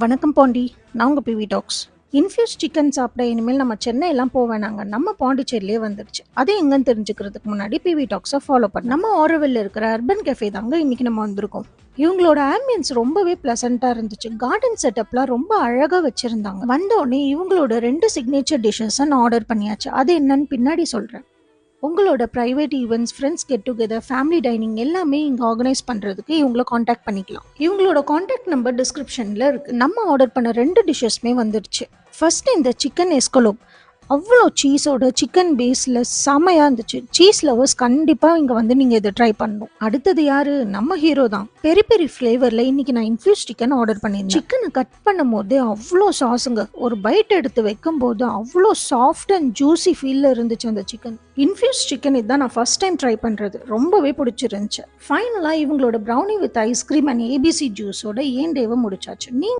வணக்கம் பாண்டி. நான் உங்க பிவி டாக்ஸ். இன்ஃப்யூஸ் சிக்கன் சாப்பிட இனிமேல் நம்ம சென்னையெல்லாம் போக வேணாங்க. நம்ம பாண்டிச்சேரியிலே வந்துடுச்சு. அது எங்கன்னு தெரிஞ்சுக்கிறதுக்கு முன்னாடி பிவி டாக்ஸை ஃபாலோ பண்ண நம்ம ஆரோவில்ல இருக்கிற அர்பன் கெஃபே தாங்க இன்னைக்கு நம்ம வந்திருக்கோம். இவங்களோட ஆம்பியன்ஸ் ரொம்பவே பிளசண்டா இருந்துச்சு. கார்டன் செட்டப்லாம் ரொம்ப அழகா வச்சிருந்தாங்க. வந்தோடனே இவங்களோட 2 சிக்னேச்சர் டிஷ்ஷஸை நான் ஆர்டர் பண்ணியாச்சு. அது என்னன்னு பின்னாடி சொல்றேன். உங்களோட private events, friends get together, family dining எல்லாமே இங்கே ஆர்கனைஸ் பண்ணுறதுக்கு இவங்கள காண்டாக்ட் பண்ணிக்கலாம். இவங்களோட காண்டாக்ட் நம்பர் டிஸ்கிரிப்ஷனில் இருக்குது. நம்ம ஆர்டர் பண்ண 2 டிஷ்ஷஸ்மே வந்துடுச்சு. ஃபர்ஸ்ட் இந்த சிக்கன் எஸ்கலோப் அவ்வளோ சீஸோட சிக்கன் பேஸில் செமையாக இருந்துச்சு. சீஸ் லவர்ஸ் கண்டிப்பாக இங்கே வந்து நீங்கள் இதை ட்ரை பண்ணணும். அடுத்தது யாரு? நம்ம ஹீரோ தான். பெரிய பெரிய ஃப்ளேவரில் இன்னைக்கு நான் இன்ஃப்யூஸ் சிக்கன் ஆர்டர் பண்ணியிருந்தேன். சிக்கனை கட் பண்ணும் போதே அவ்வளோ சாஸுங்க. ஒரு பைட் எடுத்து வைக்கும் போது அவ்வளோ சாஃப்ட் அண்ட் ஜூசி ஃபீலில் இருந்துச்சு அந்த சிக்கன். இன்ஃப்யூஸ் சிக்கன் இதுதான் நான் ஃபர்ஸ்ட் டைம் ட்ரை பண்ணுறது. ரொம்பவே பிடிச்சிருந்துச்சு. ஃபைனலாக இவங்களோட brownie with ice cream and ABC ஜூஸோட ஏன் டேவை முடிச்சாச்சு.